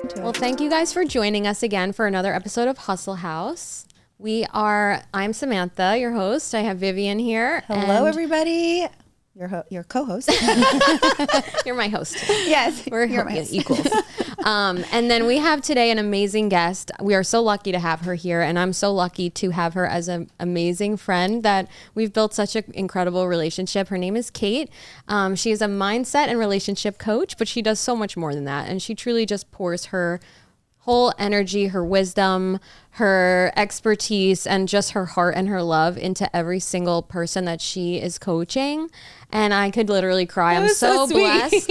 to it. Well, thank you guys for joining us again for another episode of Hustle House. I'm Samantha, your host. I have Vivian here. Hello, everybody. Your co-host. You're my host. Yes, You're my equals. And then we have today an amazing guest. We are so lucky to have her here, and I'm so lucky to have her as an amazing friend that we've built such an incredible relationship. Her name is Kate. She is a mindset and relationship coach, but she does so much more than that, and she truly just pours her whole energy, her wisdom, her expertise, and just her heart and her love into every single person that she is coaching. And I could literally cry. I'm so blessed.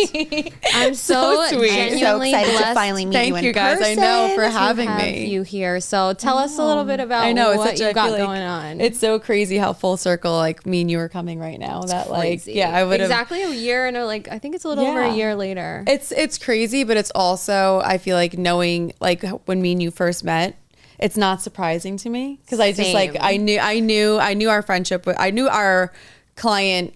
I'm so genuinely so excited blessed to finally meet you in you guys. person. I know for having have me. you here. So tell us a little bit about what you got going on. It's so crazy how full circle like me and you are coming right now. Crazy. I would have exactly a year and I think it's a little over a year later. It's crazy, but it's also I feel like knowing like when me and you first met. It's not surprising to me because I just like I knew our friendship. I knew our client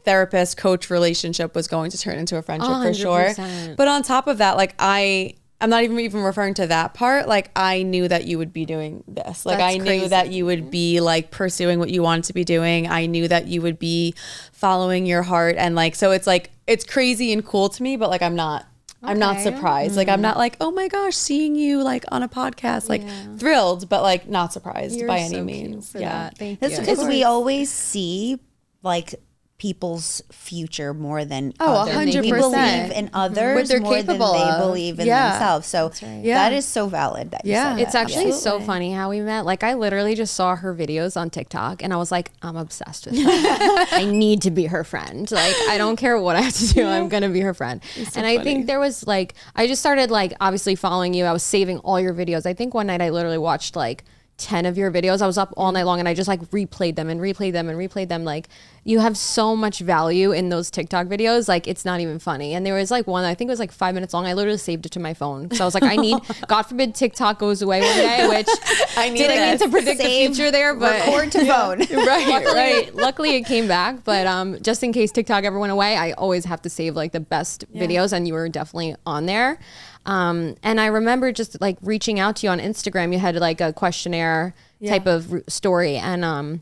therapist coach relationship was going to turn into a friendship 100%. For sure. But on top of that, like I'm not even referring to that part. Like I knew that you would be doing this. Like I knew that you would be like pursuing what you wanted to be doing. I knew that you would be following your heart and like so it's like it's crazy and cool to me, but like I'm not surprised. Like, I'm not like, oh my gosh, seeing you like on a podcast, like thrilled, but like not surprised by any means. That. Thank That's you. because we always see like people's future more than 100%. We believe in others what they're more capable than they of. believe in themselves. So that is so valid that you said It's that. actually so funny how we met. Like I literally just saw her videos on TikTok and I was like, I'm obsessed with her. I need to be her friend. Like I don't care what I have to do. I'm going to be her friend. And I think there was like, I just started like obviously following you. I was saving all your videos. I think one night I literally watched like 10 of your videos. I was up all night long and I just like replayed them. Like you have so much value in those TikTok videos. Like it's not even funny. And there was like one, I think it was like 5 minutes long. I literally saved it to my phone. So I was like, I need, God forbid TikTok goes away one day, which didn't mean to predict the future there, but record to phone. Luckily it came back. But just in case TikTok ever went away, I always have to save like the best videos, and you were definitely on there. And I remember just like reaching out to you on Instagram. You had like a questionnaire type of story, and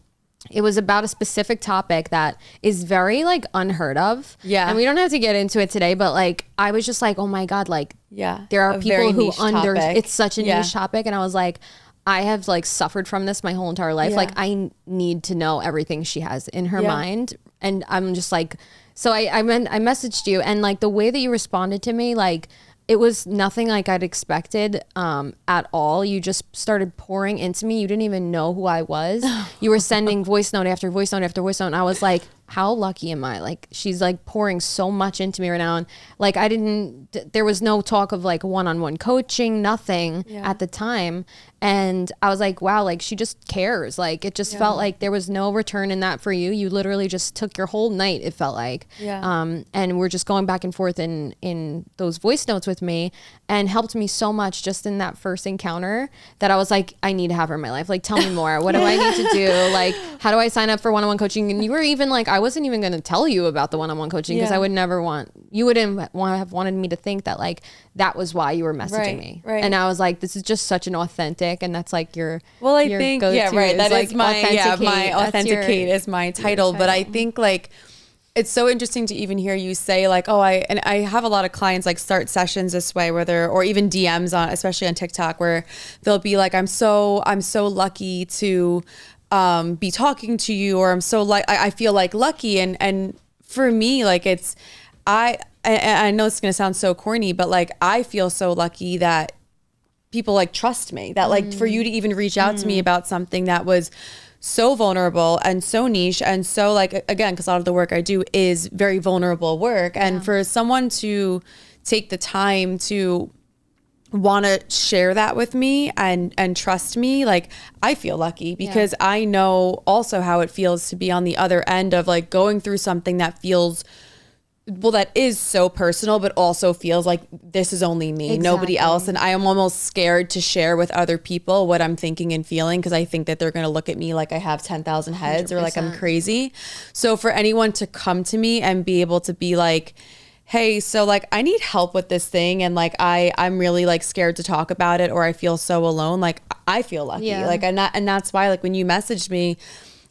it was about a specific topic that is very like unheard of. And we don't have to get into it today, but like I was just like, oh my God, like there are people who it's such a niche topic, and I was like, I have like suffered from this my whole entire life. Like I need to know everything she has in her mind, and I'm just like, so I messaged you, and like the way that you responded to me, like it was nothing like I'd expected at all. You just started pouring into me. You didn't even know who I was. You were sending voice note after voice note after voice note. And I was like, how lucky am I? Like, she's like pouring so much into me right now. And like, there was no talk of like one-on-one coaching, nothing at the time. And I was like, wow, like she just cares. Like it just felt like there was no return in that for you. You literally just took your whole night, it felt like. And we're just going back and forth in those voice notes with me, and helped me so much just in that first encounter that I was like, I need to have her in my life. Like, tell me more. What do I need to do? Like, how do I sign up for one-on-one coaching? And you were even like, I wasn't even going to tell you about the one-on-one coaching because I would never you wouldn't have wanted me to think that like that was why you were messaging me. And I was like, this is just such an authentic, and that's like your think go-to that like is my authenticate is my title. But I think like it's so interesting to even hear you say like, I have a lot of clients like start sessions this way where or even DMs on, especially on TikTok, where they'll be like, I'm so lucky to be talking to you, or I'm so like, I feel like lucky. And for me, like I know it's going to sound so corny, but like, I feel so lucky that people like trust me, that like for you to even reach out to me about something that was so vulnerable and so niche and so like, again, because a lot of the work I do is very vulnerable work. And for someone to take the time to want to share that with me and trust me, like I feel lucky because I know also how it feels to be on the other end of like going through something that feels that is so personal, but also feels like this is only me, nobody else. And I am almost scared to share with other people what I'm thinking and feeling, because I think that they're going to look at me like I have 10,000 heads 100%. Or like I'm crazy. So for anyone to come to me and be able to be like, hey, so like I need help with this thing, and like I'm really like scared to talk about it, or I feel so alone. Like I feel lucky. Yeah. Like and that's why like when you messaged me,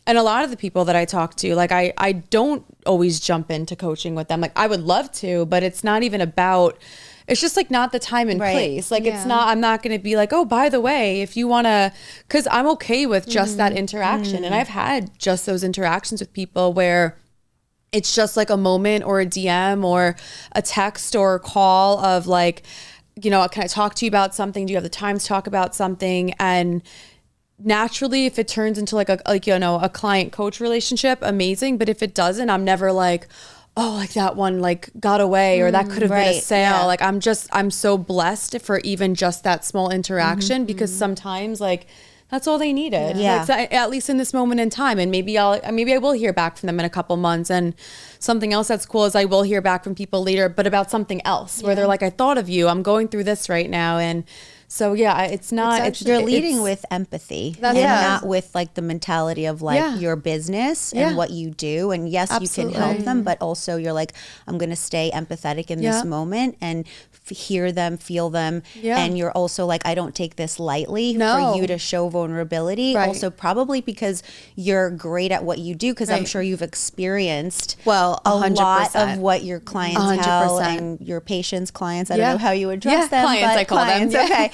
and a lot of the people that I talk to, like I don't always jump into coaching with them. Like I would love to, but it's not even about, it's just like not the time and place. Like it's not, I'm not going to be like, oh, by the way, if you want to, cause I'm okay with just that interaction. And I've had just those interactions with people where it's just like a moment or a DM or a text or a call of like, you know, can I talk to you about something? Do you have the time to talk about something? And naturally, if it turns into like a client coach relationship, amazing. But if it doesn't, I'm never like, oh, like that one like got away, or that could have been a sale. Yeah. Like I'm so blessed for even just that small interaction, because sometimes like that's all they needed. Yeah. Like, at least in this moment in time. And maybe I will hear back from them in a couple months. And something else that's cool is I will hear back from people later, but about something else where they're like, I thought of you. I'm going through this right now. And so yeah, it's not. You're leading with empathy, and not with like the mentality of like your business and what you do. And yes, you can help them, but also you're like, I'm going to stay empathetic in this moment and hear them, feel them. And you're also like, I don't take this lightly for you to show vulnerability. Also, probably because you're great at what you do, because I'm sure you've experienced a 100%. lot of what your clientele and your patients' clients. I don't know how you address them, clients, but I call them. Okay.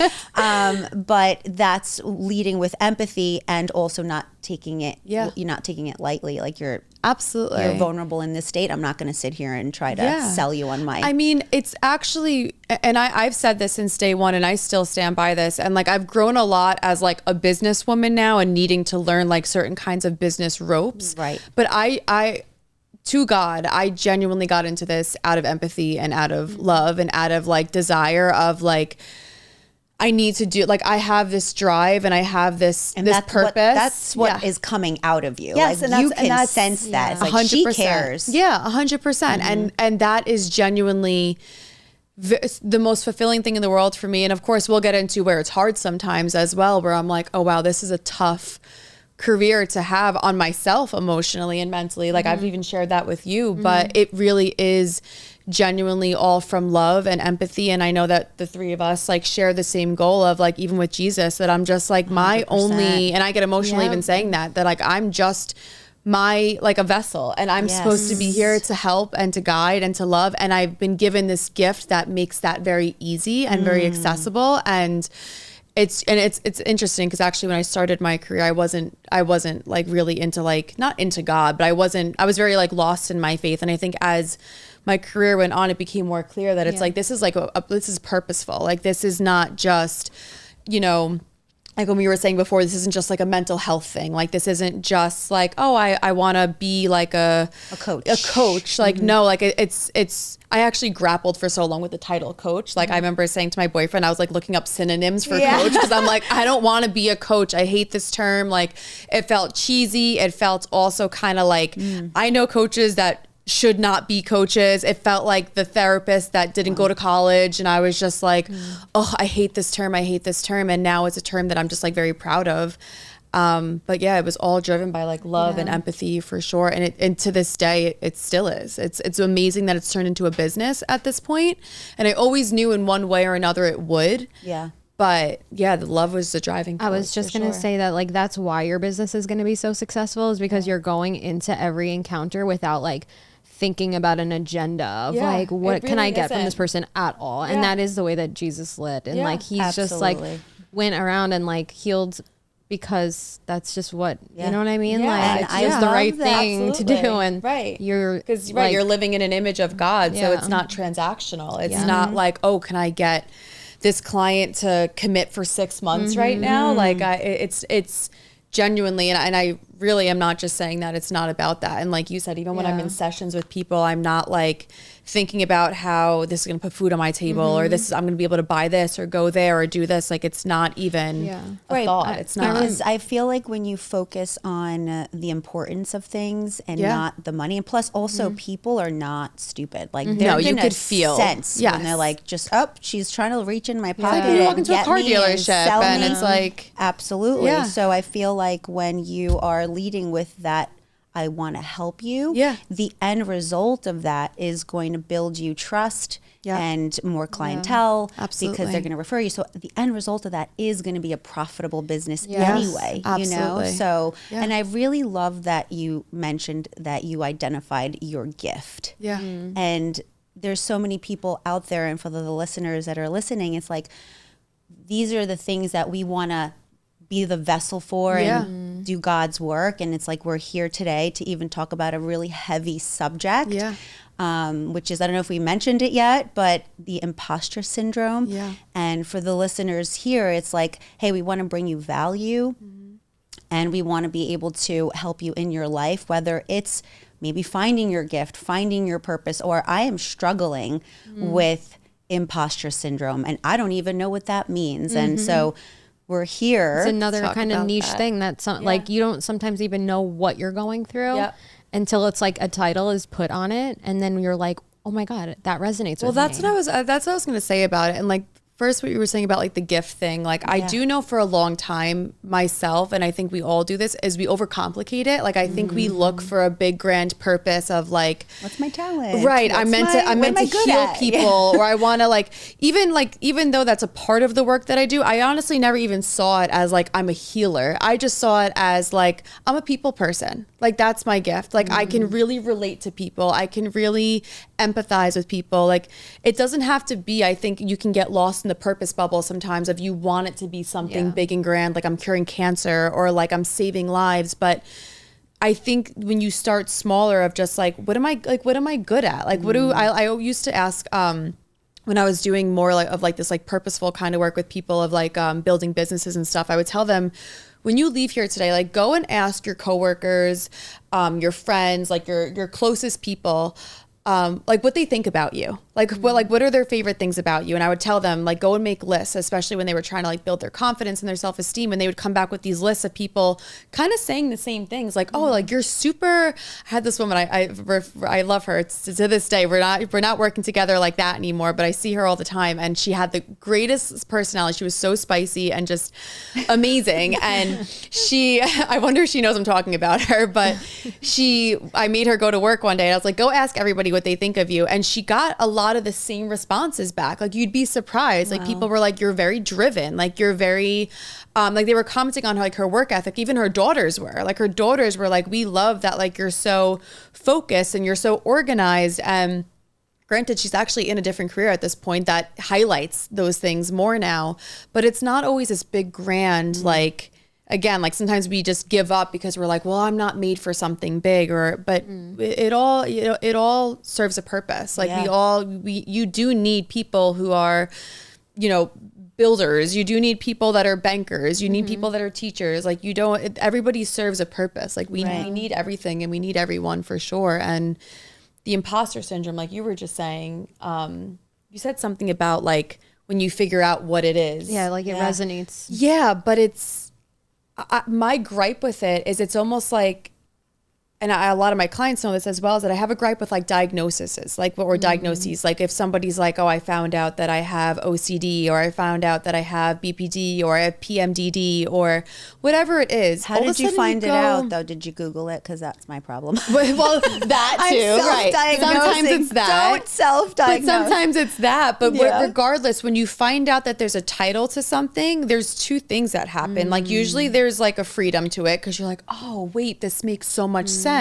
But that's leading with empathy and also not taking it, you're not taking it lightly. Like you're vulnerable in this state. I'm not going to sit here and try to sell you on my. I mean, it's actually, and I've said this since day one, and I still stand by this. And like, I've grown a lot as like a businesswoman now, and needing to learn like certain kinds of business ropes. Right. But to God, I genuinely got into this out of empathy and out of love and out of like desire of like, I need to do, like, I have this drive and I have this purpose. That's what is coming out of you. Yes, like, and you can sense that. It's like 100%. she cares. Yeah, 100%. And that is genuinely the most fulfilling thing in the world for me. And of course, we'll get into where it's hard sometimes as well, where I'm like, oh, wow, this is a tough career to have on myself emotionally and mentally. Like I've even shared that with you, but it really is genuinely all from love and empathy. And I know that the three of us like share the same goal of like, even with Jesus, that I'm just like my 100%. only, and I get emotional even saying that like I'm just my like a vessel, and I'm supposed to be here to help and to guide and to love. And I've been given this gift that makes that very easy and very accessible. And it's interesting because actually when I started my career, I wasn't like really into like, not into God, but I was very like lost in my faith. And I think as my career went on, it became more clear that it's like, this is like this is purposeful. Like this is not just, you know, like when we were saying before, this isn't just like a mental health thing. Like this isn't just like, oh, I want to be like a coach. Like, no, like it's, I actually grappled for so long with the title coach. Like I remember saying to my boyfriend, I was like looking up synonyms for coach, because I'm like, I don't want to be a coach. I hate this term. Like it felt cheesy. It felt also kind of like, I know coaches that should not be coaches. It felt like the therapist that didn't go to college. And I was just like, oh, I hate this term. And now it's a term that I'm just like very proud of. But yeah, it was all driven by like love and empathy for sure. And to this day, it still is. It's amazing that it's turned into a business at this point. And I always knew in one way or another it would. Yeah. But yeah, the love was the driving force. I was just going to say that like, that's why your business is going to be so successful, is because you're going into every encounter without like thinking about an agenda of like, what can I get from this person at all? And that is the way that Jesus led. And like, he's just like went around and like healed, because that's just what, you know what I mean? Like it's just the right thing to do. And you're because like, you're living in an image of God. So it's not transactional. It's not like, oh, can I get this client to commit for 6 months right now? Like it's genuinely, and I really am not just saying that. It's not about that. And like you said, even when I'm in sessions with people, I'm not like thinking about how this is going to put food on my table, or this is, I'm going to be able to buy this or go there or do this. Like it's not even a thought. It's not. Because I feel like when you focus on the importance of things and not the money, and plus also people are not stupid. Like they're you could feel sense when they're like, just she's trying to reach in my pocket. You walk into a car dealership and it's like absolutely. So I feel like when you are leading with that I want to help you. Yeah. The end result of that is going to build you trust and more clientele because they're going to refer you. So the end result of that is going to be a profitable business anyway, you know? So, and I really love that you mentioned that you identified your gift. Yeah. And there's so many people out there, and for the listeners that are listening, it's like, these are the things that we want to be the vessel for and do God's work. And it's like, we're here today to even talk about a really heavy subject, which is, I don't know if we mentioned it yet, but the imposter syndrome. Yeah. And for the listeners here, it's like, hey, we want to bring you value and we want to be able to help you in your life, whether it's maybe finding your gift, finding your purpose, or I am struggling with imposter syndrome and I don't even know what that means. And so we're here. It's another kind of niche thing that's like, you don't sometimes even know what you're going through until it's like a title is put on it. And then you're like, oh my God, that resonates with me. Well, that's what I was going to say about it. And like, first, what you were saying about like the gift thing, like I do know for a long time myself, and I think we all do this, is we overcomplicate it. Like I think we look for a big grand purpose of like, what's my talent? Right. I'm meant to heal people, or I want to even though that's a part of the work that I do, I honestly never even saw it as like I'm a healer. I just saw it as like I'm a people person. Like that's my gift. Like I can really relate to people. I can really empathize with people. Like it doesn't have to be, I think you can get lost in the purpose bubble sometimes if you want it to be something big and grand, like I'm curing cancer or like I'm saving lives. But I think when you start smaller of just like, what am I good at? Like, what do I used to ask, when I was doing more like of like this like purposeful kind of work with people of like building businesses and stuff, I would tell them, when you leave here today, like go and ask your coworkers, your friends, like your closest people, like what they think about you, like what are their favorite things about you. And I would tell them like, go and make lists, especially when they were trying to like build their confidence and their self-esteem. And they would come back with these lists of people kind of saying the same things, like, oh, like you're super. I had this woman, I love her. It's to this day, we're not working together like that anymore, but I see her all the time. And she had the greatest personality. She was so spicy and just amazing. And I wonder if she knows I'm talking about her, but I made her go to work one day and I was like, go ask everybody what they think of you. And she got a lot of the same responses back. Like you'd be surprised. Wow. Like people were like, you're very driven. Like you're very, like they were commenting on her work ethic. Even her daughters were like, we love that. Like you're so focused and you're so organized. And granted, she's actually in a different career at this point that highlights those things more now, but it's not always this big grand, like, again, like sometimes we just give up because we're like, well, I'm not made for something big, but it all serves a purpose. Like you do need people who are, builders. You do need people that are bankers. You need people that are teachers. Like everybody serves a purpose. Like we need everything and we need everyone for sure. And the imposter syndrome, like you were just saying, you said something about like when you figure out what it is. Yeah, like it resonates. Yeah, but my gripe with it is it's almost like, and a lot of my clients know this as well, is that I have a gripe with like diagnoses, like what were diagnoses. Like if somebody's like, oh, I found out that I have OCD, or I found out that I have BPD, or I have PMDD, or whatever it is. How did you find it out though? Did you Google it? Because that's my problem. Well, that too, right? Sometimes it's that. Don't self-diagnose. But sometimes it's that. But regardless, when you find out that there's a title to something, there's two things that happen. Like usually there's like a freedom to it because you're like, oh wait, this makes so much sense.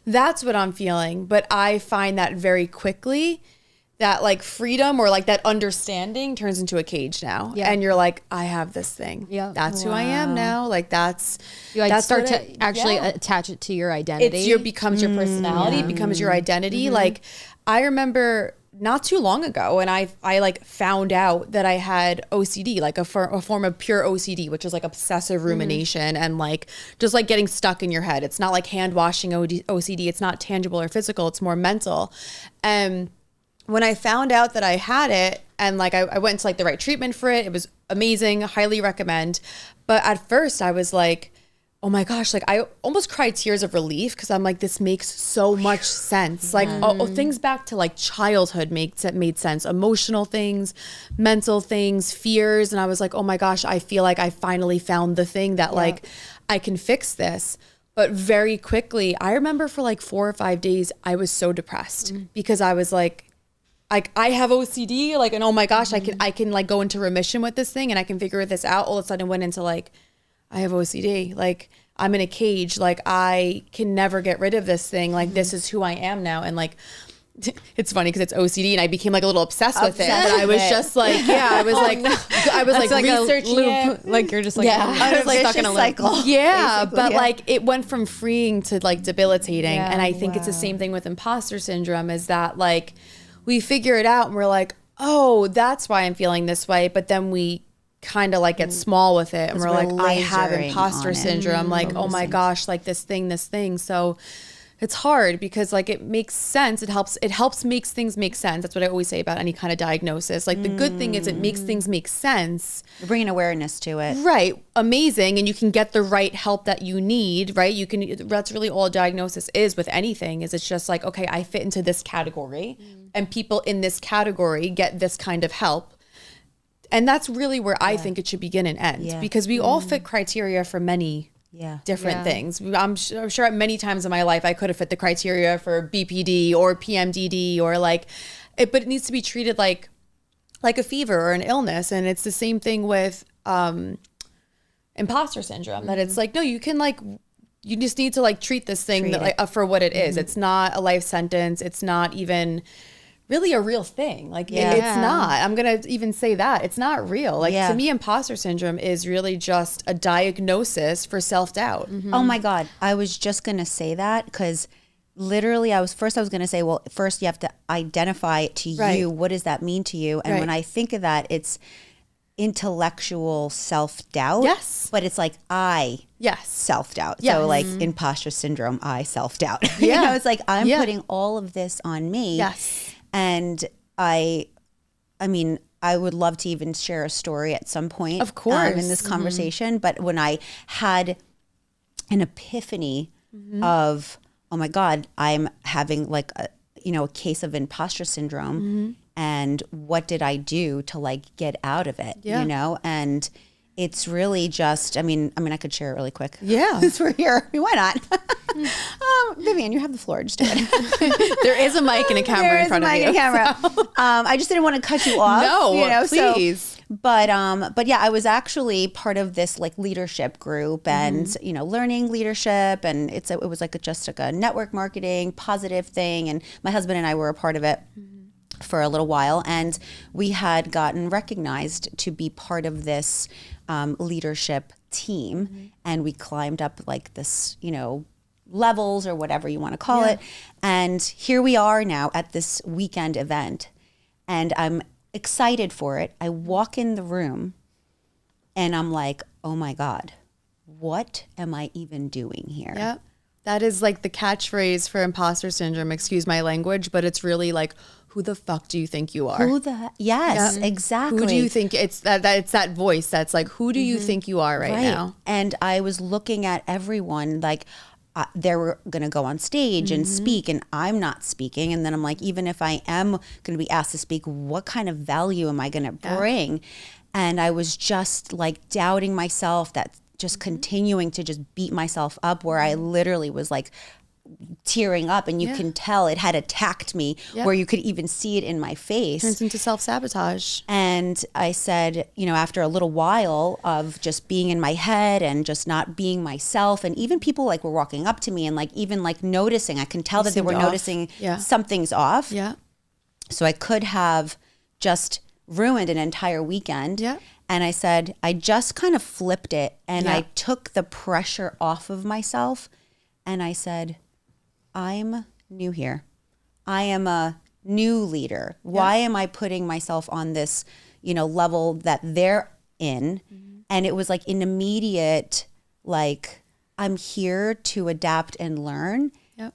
That's what I'm feeling. But I find that very quickly that like freedom or like that understanding turns into a cage now. Yeah. And you're like, I have this thing. Yeah. That's who I am now. Like that's start to actually attach it to your identity. It becomes your personality, becomes your identity. Like I remember not too long ago, and I like found out that I had OCD, like a form of pure OCD, which is like obsessive rumination and like just like getting stuck in your head. It's not like hand washing OCD. It's not tangible or physical. It's more mental. And when I found out that I had it, and like I went into like the right treatment for it, it was amazing. Highly recommend. But at first I was like, oh my gosh, like I almost cried tears of relief because I'm like, this makes so much sense. Like things back to like childhood made sense. Emotional things, mental things, fears. And I was like, oh my gosh, I feel like I finally found the thing that like I can fix this. But very quickly, I remember for like 4 or 5 days, I was so depressed because I was like I have OCD, like, and oh my gosh, I can like go into remission with this thing and I can figure this out. All of a sudden went into like, I have OCD. Like I'm in a cage. Like I can never get rid of this thing. Like this is who I am now. And like, it's funny because it's OCD and I became like a little obsessed with it. But I was just like, I was like, I was like researching it. Like you're just like, I was like stuck in a cycle. Yeah. But like it went from freeing to like debilitating. And I think it's the same thing with imposter syndrome, is that like we figure it out and we're like, oh, that's why I'm feeling this way. But then we kind of like get small with it and we're like, I have imposter syndrome. Like, oh my gosh, like this thing. So it's hard because like it makes sense. It helps makes things make sense. That's what I always say about any kind of diagnosis. Like the good thing is it makes things make sense. You're bringing awareness to it. Right. Amazing. And you can get the right help that you need, right? That's really all a diagnosis is with anything, is it's just like, okay, I fit into this category and people in this category get this kind of help. And that's really where I think it should begin and end, because we all fit criteria for many different things. I'm sure many times in my life I could have fit the criteria for BPD or PMDD or like it, but it needs to be treated like a fever or an illness. And it's the same thing with imposter syndrome, that it's like, no, you can like, you just need to like treat this thing for what it is. It's not a life sentence. It's not even really a real thing. Like it's not. I'm going to even say that. It's not real. Like to me, imposter syndrome is really just a diagnosis for self-doubt. Oh my God. I was just going to say that because literally I was going to say, well, first you have to identify it to you. What does that mean to you? And when I think of that, it's intellectual self-doubt. Yes. But it's like self-doubt. Yes. So like imposter syndrome, self-doubt. You know, it's like I'm putting all of this on me. Yes. And I mean, I would love to even share a story at some point, of course, in this conversation. But when I had an epiphany of, oh my God, I'm having like a case of imposter syndrome, and what did I do to like get out of it? You know, and it's really just, I mean, I could share it really quick. Yeah. Since we're here. I mean, why not? Vivian, you have the floor. Just do it. There is a mic and a camera in front of you. There is a mic and camera. I just didn't want to cut you off. No, please. So, but yeah, I was actually part of this like leadership group and, learning leadership. And it was like just like a network marketing positive thing. And my husband and I were a part of it for a little while. And we had gotten recognized to be part of this leadership team, and we climbed up like this, levels or whatever you want to call it. And here we are now at this weekend event, and I'm excited for it. I walk in the room and I'm like, oh my God, what am I even doing here? Yep. That is like the catchphrase for imposter syndrome, excuse my language, but it's really like, who the fuck do you think you are? Yes, exactly. Who do you think it's that voice that's like, who do you think you are right now? And I was looking at everyone like they were going to go on stage and speak, and I'm not speaking. And then I'm like, even if I am going to be asked to speak, what kind of value am I going to bring? And I was just like doubting myself, that just continuing to just beat myself up, where I literally was like tearing up, and you can tell it had attacked me, where you could even see it in my face. Turns into self-sabotage. And I said, after a little while of just being in my head and just not being myself, and even people like were walking up to me and like even like noticing, I can tell that they were noticing something's off. Yeah. So I could have just ruined an entire weekend. Yeah. And I said, I just kind of flipped it, and I took the pressure off of myself, and I said, I'm new here. I am a new leader. Why am I putting myself on this, level that they're in? And it was like an immediate, like, I'm here to adapt and learn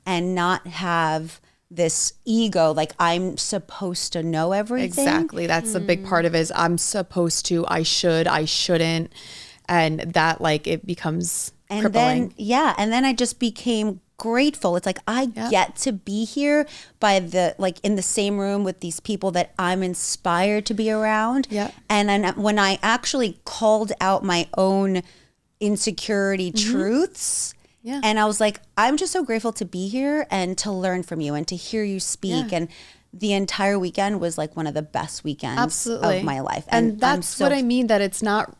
and not have this ego, like I'm supposed to know everything. Exactly. That's a big part of it, is I'm supposed to, I should, I shouldn't. And that like, it becomes crippling. And then I just became grateful. It's like, I get to be here in the same room with these people that I'm inspired to be around. Yeah. And then when I actually called out my own insecurity truths, Yeah. And I was like, I'm just so grateful to be here and to learn from you and to hear you speak. And the entire weekend was like one of the best weekends of my life. And that's what I mean, that it's not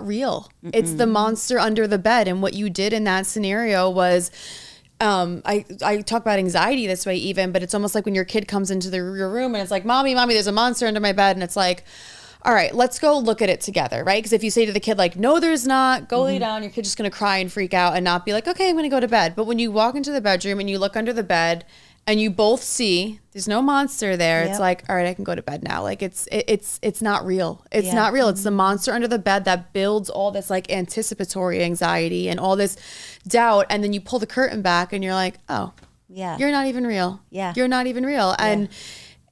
real. Mm-mm. It's the monster under the bed. And what you did in that scenario was, I talk about anxiety this way even, but it's almost like when your kid comes into your room and it's like, mommy, there's a monster under my bed. And it's like, all right, let's go look at it together, right? Because if you say to the kid like, no, there's not, go lay down, your kid's just going to cry and freak out and not be like, okay, I'm going to go to bed. But when you walk into the bedroom and you look under the bed and you both see there's no monster there, it's like, all right, I can go to bed now. Like it's not real. It's not real. It's the monster under the bed that builds all this like anticipatory anxiety and all this doubt. And then you pull the curtain back and you're like, oh, you're not even real. Yeah. You're not even real. And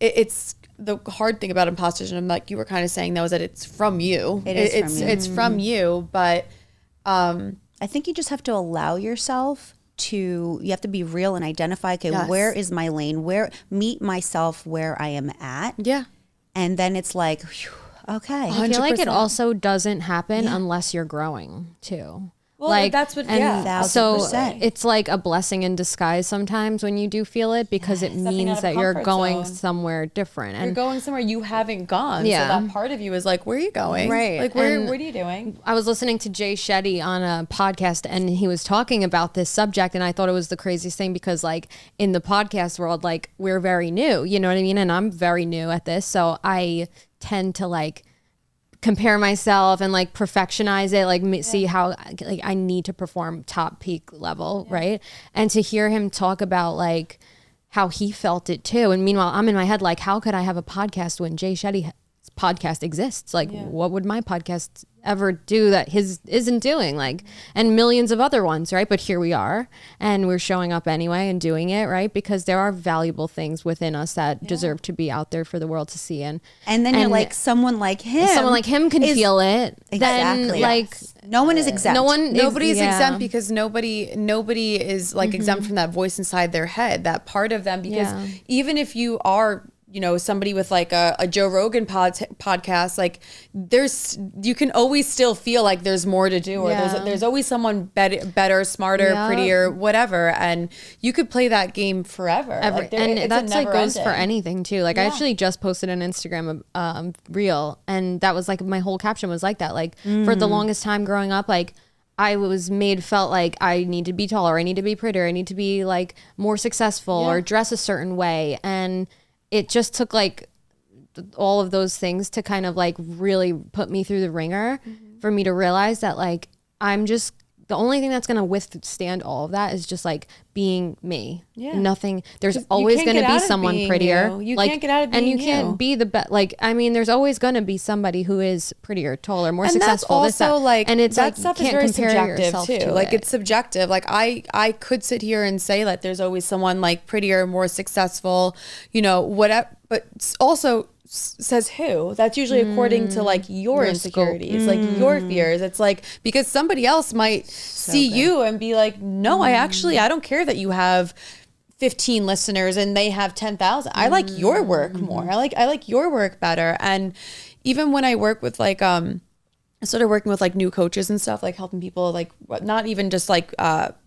it's the hard thing about imposter syndrome, like you were kind of saying, that was that it's from you. It's from you. But I think you just have to allow yourself you have to be real and identify, okay, where is my lane? Meet myself where I am at. Yeah. And then it's like, whew, okay. 100%. I feel like it also doesn't happen unless you're growing too. Well, like, that's what, so it's like a blessing in disguise sometimes when you do feel it, because it means that you're going somewhere different. And you're going somewhere you haven't gone. Yeah. So that part of you is like, where are you going? Right. Like, what are you doing? I was listening to Jay Shetty on a podcast and he was talking about this subject. And I thought it was the craziest thing because like in the podcast world, like we're very new, you know what I mean? And I'm very new at this. So I tend to like compare myself and like perfectionize it, like see how like I need to perform top peak level, right? And to hear him talk about like how he felt it too. And meanwhile, I'm in my head like, how could I have a podcast when Jay Shetty's podcast exists? Like, what would my podcast ever do that his isn't doing? Like, and millions of other ones, right? But here we are, and we're showing up anyway and doing it, right? Because there are valuable things within us that deserve to be out there for the world to see. And then you're like, someone like him can feel it. Exactly. Then like no one is exempt. Nobody's exempt, because nobody is like exempt from that voice inside their head, that part of them. Because even if you are, you know, somebody with like a Joe Rogan podcast, like you can always still feel like there's more to do, or there's always someone better, smarter, prettier, whatever. And you could play that game forever. And that's like goes for anything too. Like I actually just posted an Instagram reel, and that was like my whole caption was like that. Like for the longest time growing up, like I felt like I need to be taller, I need to be prettier, I need to be like more successful or dress a certain way. And it just took like all of those things to kind of like really put me through the ringer for me to realize that like the only thing that's going to withstand all of that is just like being me. Yeah. Nothing. There's always going to be someone prettier. You can't get out of being you. And you can't be the best. Like, I mean, there's always going to be somebody who is prettier, taller, more successful. That's also like, and it's that like, stuff is very subjective too. Like it. It's subjective. Like I could sit here and say that there's always someone like prettier, more successful, you know, whatever, but also says who? That's usually according to like your insecurities, like your fears. It's like, because somebody else might see you and be like, no, I don't care that you have 15 listeners and they have 10,000. I like your work more. I like your work better. And even when I work with like, I started working with like new coaches and stuff, like helping people like not even just like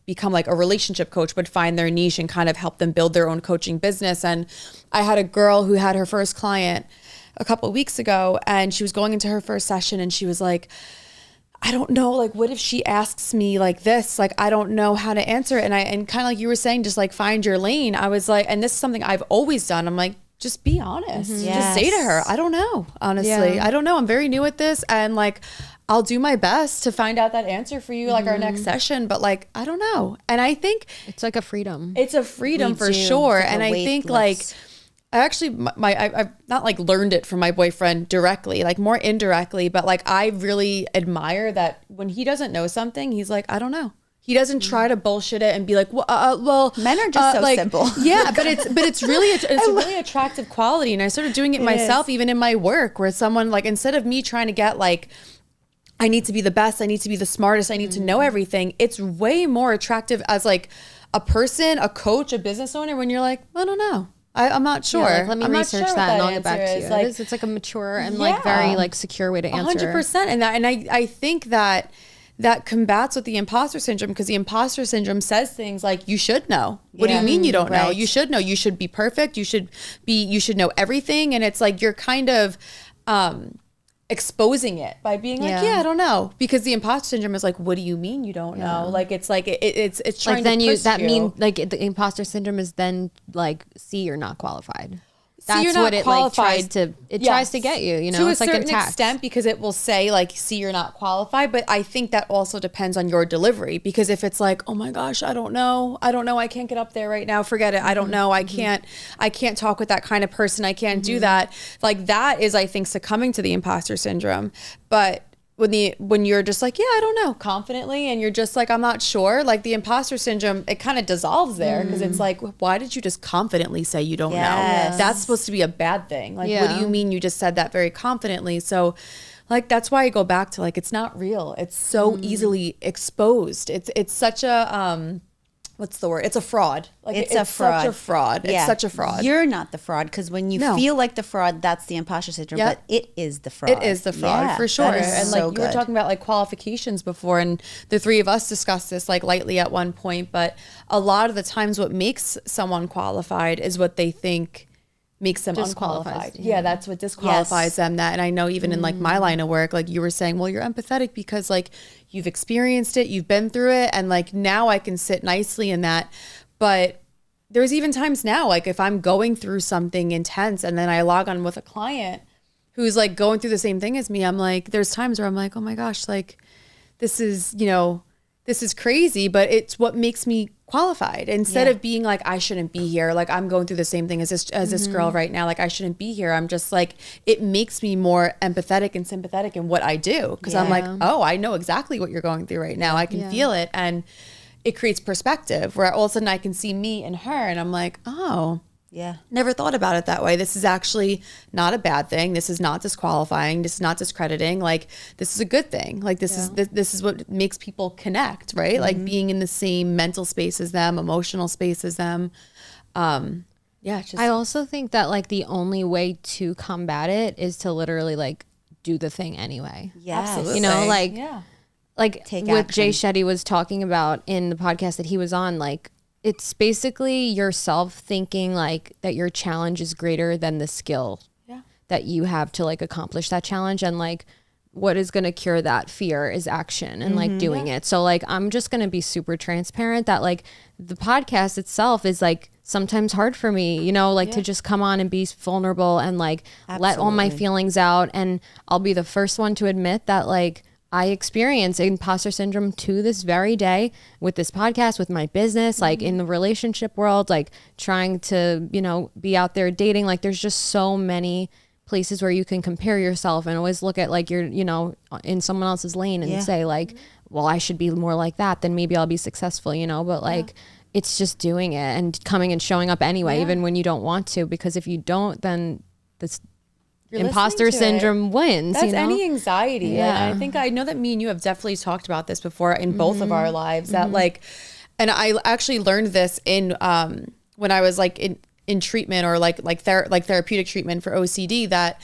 become like a relationship coach, but find their niche and kind of help them build their own coaching business. And I had a girl who had her first client a couple of weeks ago, and she was going into her first session and she was like, I don't know, like, what if she asks me like this? Like, I don't know how to answer it. And kind of like you were saying, just like find your lane. I was like, and this is something I've always done. I'm like, just be honest. Just say to her, I don't know. Honestly, I don't know. I'm very new at this. And like, I'll do my best to find out that answer for you, like our next session. But like, I don't know. And I think it's like a freedom. It's a freedom for sure. And I think like, I actually, I've not like learned it from my boyfriend directly, like more indirectly, but like I really admire that when he doesn't know something, he's like, I don't know. He doesn't try to bullshit it and be like, well, men are just so like, simple. Yeah, but it's really a really attractive quality. And I started doing it myself, even in my work, where someone like, instead of me trying to get like, I need to be the best, I need to be the smartest, I need to know everything, it's way more attractive as like a person, a coach, a business owner, when you're like, I don't know. I'm not sure. Yeah, like, let me research that and I'll get back to you. Like, it's like a mature and like very like secure way to answer. 100%. And I think that that combats with the imposter syndrome, because the imposter syndrome says things like, you should know. What do you mean you don't know? You should know. You should be perfect. You should know everything. And it's like, you're kind of exposing it by being like, I don't know. Because the imposter syndrome is like, what do you mean you don't know? Like, it's like, it's trying like then to push that mean like the imposter syndrome is then like, see, you're not qualified. That's you're not what it qualified. Like tries to get you, you know, to it's a like certain extent, because it will say like, see, you're not qualified. But I think that also depends on your delivery, because if it's like, oh my gosh, I don't know, I can't get up there right now, forget it, I don't know, I can't talk with that kind of person, I can't do that, like that is, I think, succumbing to the imposter syndrome. But when you're just like, I don't know, confidently, and you're just like, I'm not sure, like the imposter syndrome, it kind of dissolves there, because it's like, why did you just confidently say you don't know? That's supposed to be a bad thing. Like, what do you mean you just said that very confidently? So like, that's why I go back to like, it's not real. It's so easily exposed. It's such a, what's the word? It's a fraud. Like it's such a fraud. It's such a fraud. You're not the fraud, because when you feel like the fraud, that's the imposter syndrome. But it is the fraud. It is the fraud for sure. And like you were talking about like qualifications before, and the three of us discussed this like lightly at one point. But a lot of the times, what makes someone qualified is what they think makes them unqualified. Yeah, that's what disqualifies them. That, and I know even in like my line of work, like you were saying, well, you're empathetic because like you've experienced it, you've been through it, and like now I can sit nicely in that. But there's even times now, like if I'm going through something intense and then I log on with a client who's like going through the same thing as me, I'm like, there's times where I'm like, oh my gosh, like this is, you know, this is crazy, but it's what makes me qualified. Instead of being like, I shouldn't be here, like I'm going through the same thing as this girl right now, like I shouldn't be here. I'm just like, it makes me more empathetic and sympathetic in what I do, because I'm like, oh, I know exactly what you're going through right now. I can feel it, and it creates perspective where all of a sudden I can see me and her, and I'm like, oh, never thought about it that way. This is actually not a bad thing. This is not disqualifying. This is not discrediting. Like, this is a good thing. Like, this is what makes people connect, right? Like being in the same mental space as them, emotional space as them. I also think that like the only way to combat it is to literally like do the thing anyway. Absolutely. You know, like take what action. Jay Shetty was talking about in the podcast that he was on, like, it's basically yourself thinking like that your challenge is greater than the skill that you have to like accomplish that challenge. And like, what is going to cure that fear is action and like doing it. So like, I'm just going to be super transparent that like the podcast itself is like sometimes hard for me, you know, like to just come on and be vulnerable and like let all my feelings out. And I'll be the first one to admit that like, I experience imposter syndrome to this very day with this podcast, with my business, like in the relationship world, like trying to, you know, be out there dating. Like there's just so many places where you can compare yourself and always look at like you're, you know, in someone else's lane and say like, well, I should be more like that, then maybe I'll be successful, you know, but like it's just doing it and coming and showing up anyway, even when you don't want to, because if you don't, then this imposter syndrome wins. That's, you know? Any anxiety. And I know that me and you have definitely talked about this before in both of our lives, that like, and I actually learned this in when I was like in treatment or like therapeutic treatment for OCD, that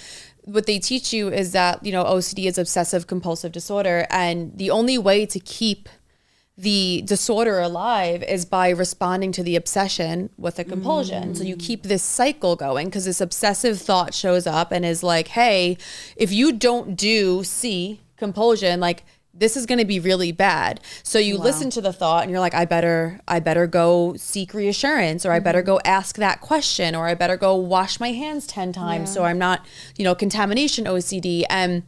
what they teach you is that, you know, OCD is obsessive compulsive disorder, and the only way to keep the disorder alive is by responding to the obsession with a compulsion. So you keep this cycle going because this obsessive thought shows up and is like, hey, if you don't do C, compulsion, like this is going to be really bad. So you listen to the thought and you're like, I better go seek reassurance, or I better go ask that question, or I better go wash my hands 10 times so I'm not, you know, contamination OCD. And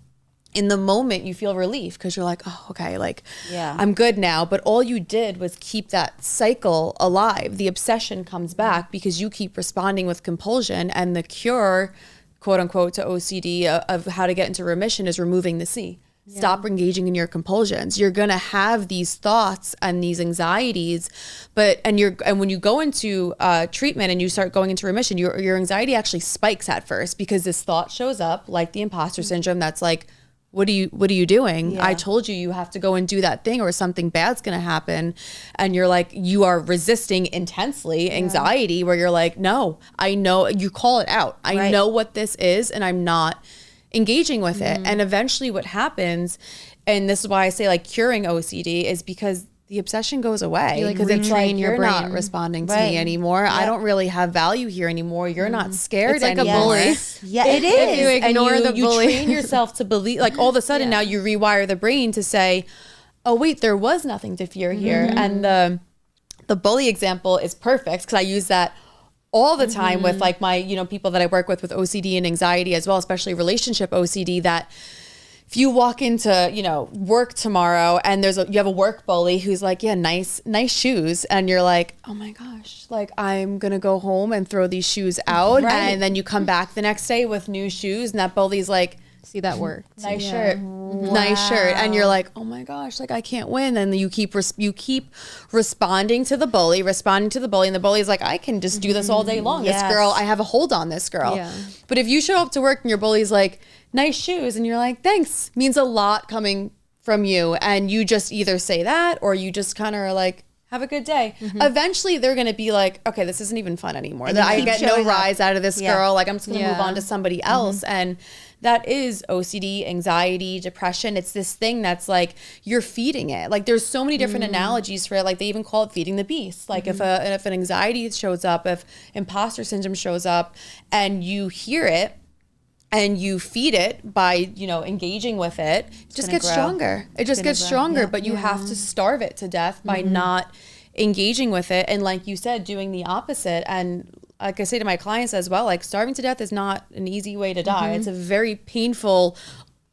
in the moment you feel relief because you're like, oh, okay, like I'm good now. But all you did was keep that cycle alive. The obsession comes back because you keep responding with compulsion, and the cure, quote unquote, to OCD of how to get into remission is removing the C. Stop engaging in your compulsions. You're going to have these thoughts and these anxieties, and when you go into treatment and you start going into remission, your anxiety actually spikes at first because this thought shows up, like the imposter syndrome, that's like, what are you doing? I told you have to go and do that thing or something bad's going to happen. And you're like, you are resisting intensely anxiety where you're like, no, I know, you call it out. I know what this is and I'm not engaging with it. And eventually what happens, and this is why I say like curing OCD, is because the obsession goes away, because it's like you're not responding to me anymore. I don't really have value here anymore. You're not scared anymore. A bully. Yeah, it is. If you ignore the bully. You train yourself to believe, like all of a sudden now you rewire the brain to say, oh wait, there was nothing to fear here. And the bully example is perfect, because I use that all the time with like my, people that I work with OCD and anxiety as well, especially relationship OCD, that if you walk into, work tomorrow and you have a work bully who's like, yeah, nice shoes. And you're like, oh my gosh, like I'm going to go home and throw these shoes out. Right. And then you come back the next day with new shoes, and that bully's like, see, that worked. Nice shirt. Wow. Nice shirt. And you're like, oh my gosh, like I can't win. And you keep responding to the bully. And the bully's like, I can just do this all day long. This girl, I have a hold on this girl. Yeah. But if you show up to work and your bully's like, nice shoes, and you're like, thanks, means a lot coming from you. And you just either say that, or you just kind of are like, have a good day. Eventually they're going to be like, okay, this isn't even fun anymore. That I get no rise out of this girl. Like I'm just going to move on to somebody else. And that is OCD, anxiety, depression. It's this thing that's like, you're feeding it. Like there's so many different analogies for it. Like they even call it feeding the beast. Like if an anxiety shows up, if imposter syndrome shows up, and you hear it, and you feed it by, engaging with it, it just gets stronger. It just gets stronger, but you have to starve it to death by not engaging with it. And like you said, doing the opposite. And like I say to my clients as well, like starving to death is not an easy way to die. It's a very painful,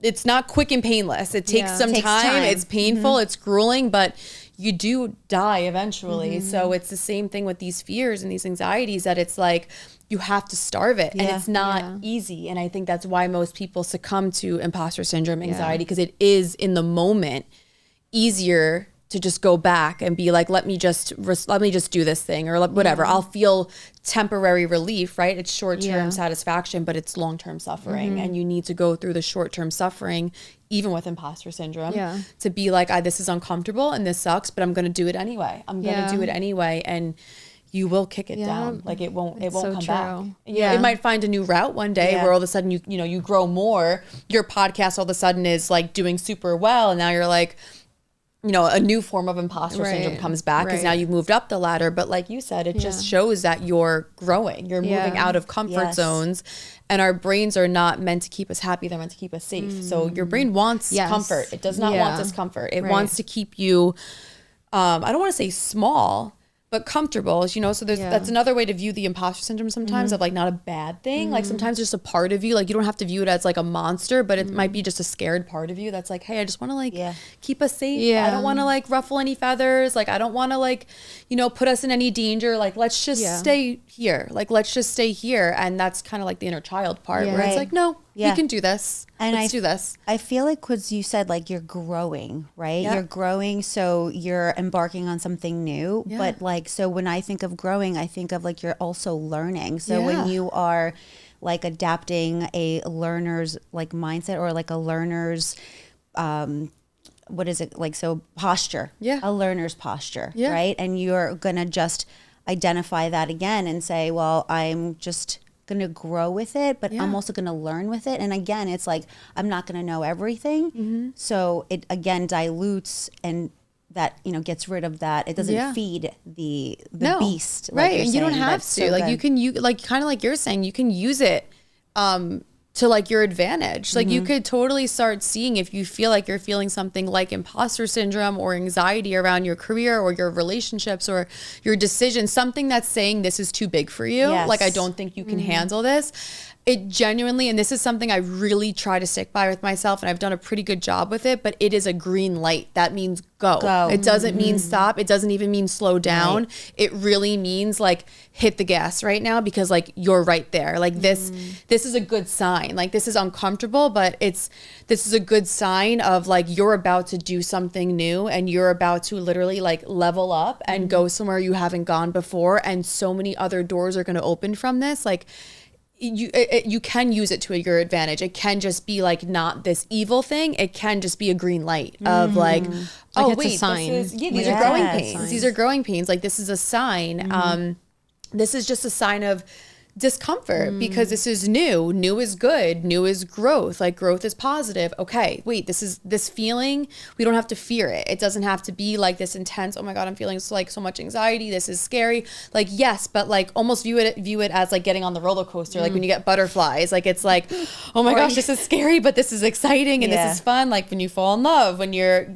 it's not quick and painless. It takes some time. It's painful, it's grueling, but you do die eventually. So it's the same thing with these fears and these anxieties, that it's like, you have to starve it, and it's not easy. And I think that's why most people succumb to imposter syndrome, anxiety, because it is in the moment easier to just go back and be like, let me just do this thing, or whatever. I'll feel temporary relief, right? It's short-term satisfaction, but it's long-term suffering. And you need to go through the short-term suffering, even with imposter syndrome, to be like, this is uncomfortable and this sucks, but I'm going to do it anyway. I'm going to do it anyway. And you will kick it down. Like it won't come back. It might find a new route one day where all of a sudden you grow more. Your podcast all of a sudden is like doing super well, and now you're like, a new form of imposter syndrome comes back because now you've moved up the ladder. But like you said, it just shows that you're growing. You're moving out of comfort zones, and our brains are not meant to keep us happy. They're meant to keep us safe. So your brain wants comfort. It does not want discomfort. It wants to keep you, I don't want to say small, but comfortable, so that's another way to view the imposter syndrome sometimes, of like not a bad thing. Like sometimes just a part of you, like you don't have to view it as like a monster, but it might be just a scared part of you that's like, hey, I just want to like keep us safe. I don't want to like ruffle any feathers. Like I don't want to like, put us in any danger. Like let's just stay here. Like let's just stay here. And that's kind of like the inner child part where it's like, no, we can do this. And let's do this. I feel like, because you said like you're growing, right? You're growing, so you're embarking on something new. But like, so when I think of growing, I think of like you're also learning. So when you are like adapting a learner's like mindset, or like a learner's what is it like? So posture, a learner's posture, right? And you're gonna just identify that again and say, well, I'm just going to grow with it, but I'm also going to learn with it. And again, it's like, I'm not going to know everything. So it again dilutes, and that, gets rid of that. It doesn't feed the beast. Like right. And you don't have to, so like good. you like, kind of like you're saying, you can use it, to like your advantage. Like you could totally start seeing, if you feel like you're feeling something like imposter syndrome or anxiety around your career or your relationships or your decisions, something that's saying this is too big for you. Like, I don't think you can handle this. It genuinely, and this is something I really try to stick by with myself, and I've done a pretty good job with it, but it is a green light. That means go. It doesn't mean stop. It doesn't even mean slow down. It really means like hit the gas right now, because like you're right there. Like this is a good sign. Like this is uncomfortable, but this is a good sign of like you're about to do something new, and you're about to literally like level up and go somewhere you haven't gone before, and so many other doors are going to open from this. Like you can use it to your advantage. It can just be like not this evil thing. It can just be a green light of like, oh like wait, a sign. These are growing pains. These are growing pains. Like this is a sign. This is just a sign of discomfort because this is new. New is good. New is growth. Like growth is positive. Okay, wait, this feeling, we don't have to fear it. It doesn't have to be like this intense, oh my God, I'm feeling so much anxiety. This is scary. Like, yes, but like almost view it as like getting on the roller coaster. Like when you get butterflies, like it's like, oh my gosh, this is scary, but this is exciting and this is fun. Like when you fall in love, when you're,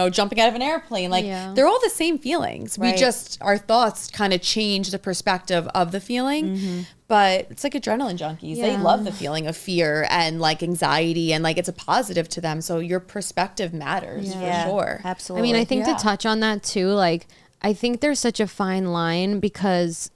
jumping out of an airplane, like they're all the same feelings. Right. We just, our thoughts kind of change the perspective of the feeling. But it's like adrenaline junkies. They love the feeling of fear and like anxiety, and like it's a positive to them. So your perspective matters for sure. Absolutely. I mean, I think to touch on that too, like I think there's such a fine line, because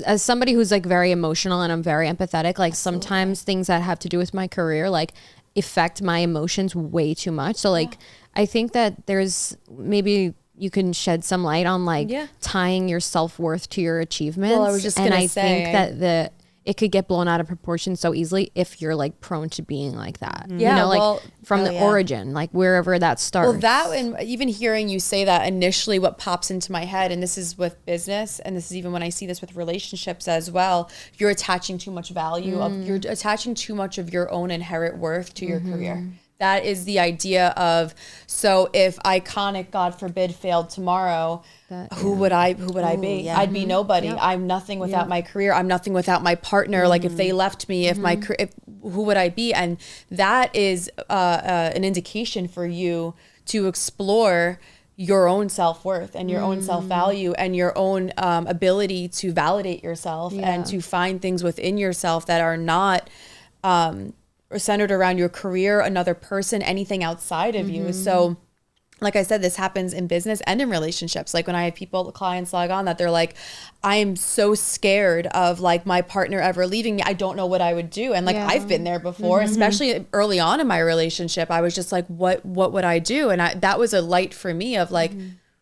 as somebody who's like very emotional and I'm very empathetic, like sometimes things that have to do with my career like affect my emotions way too much. So like I think that there's maybe you can shed some light on like tying your self-worth to your achievements. Well, I was just gonna say, think that it could get blown out of proportion so easily if you're like prone to being like that. Like from the origin, like wherever that starts. Well, that, and even hearing you say that initially, what pops into my head, and this is with business, and this is even when I see this with relationships as well, you're attaching too much value you're attaching too much of your own inherent worth to your career. That is the idea of, so if Iconic, God forbid, failed tomorrow, who would I be? Yeah. I'd be nobody. I'm nothing without my career. I'm nothing without my partner. Like if they left me, who would I be? And that is an indication for you to explore your own self-worth and your own self-value and your own ability to validate yourself and to find things within yourself that are not or centered around your career, another person, anything outside of you. So like I said, this happens in business and in relationships. Like when I have clients log on that they're like, I'm so scared of like my partner ever leaving me. I don't know what I would do. And like, I've been there before, especially early on in my relationship. I was just like, what would I do? And that was a light for me of like,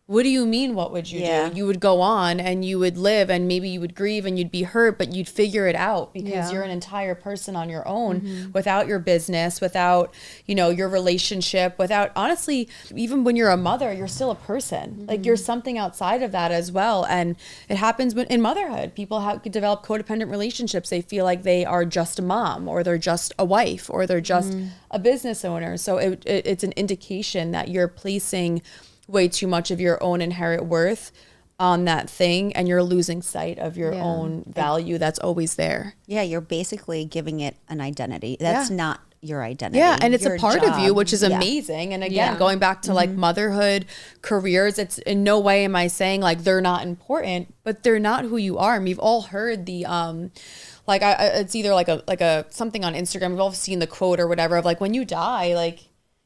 what do you mean, what would you do? You would go on and you would live, and maybe you would grieve and you'd be hurt, but you'd figure it out because you're an entire person on your own without your business, without, your relationship, without, honestly, even when you're a mother, you're still a person. Like you're something outside of that as well. And it happens in motherhood. People could develop codependent relationships. They feel like they are just a mom, or they're just a wife, or they're just a business owner. So it's an indication that you're placing way too much of your own inherent worth on that thing, and you're losing sight of your own value that's always there. Yeah, you're basically giving it an identity. That's not your identity. Yeah, and it's a part of you, which is amazing. And again, going back to like motherhood, careers, it's in no way am I saying like they're not important, but they're not who you are. And we've all heard the like it's either like a something on Instagram. We've all seen the quote or whatever of like, when you die, like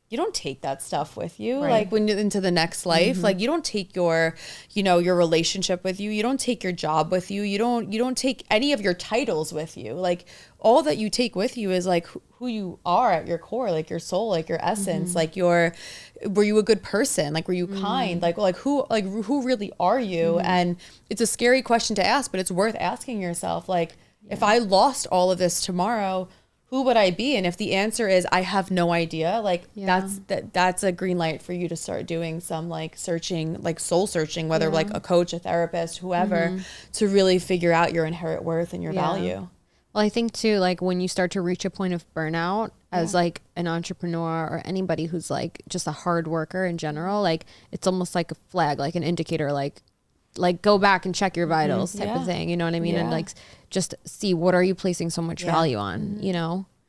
you don't take that stuff with you, like when you're into the next life. Like you don't take your, your relationship with you. You don't take your job with you. You don't take any of your titles with you. Like all that you take with you is like who you are at your core, like your soul, like your essence, like were you a good person? Like, were you kind? Like who really are you? And it's a scary question to ask, but it's worth asking yourself. Like, if I lost all of this tomorrow, who would I be? And if the answer is I have no idea, like that's a green light for you to start doing some like searching, like soul searching, whether like a coach, a therapist, whoever, to really figure out your inherent worth and your value. Well, I think too, like when you start to reach a point of burnout as like an entrepreneur or anybody who's like just a hard worker in general, like it's almost like a flag, like an indicator, like go back and check your vitals type of thing. You know what I mean? And like just see, what are you placing so much value on,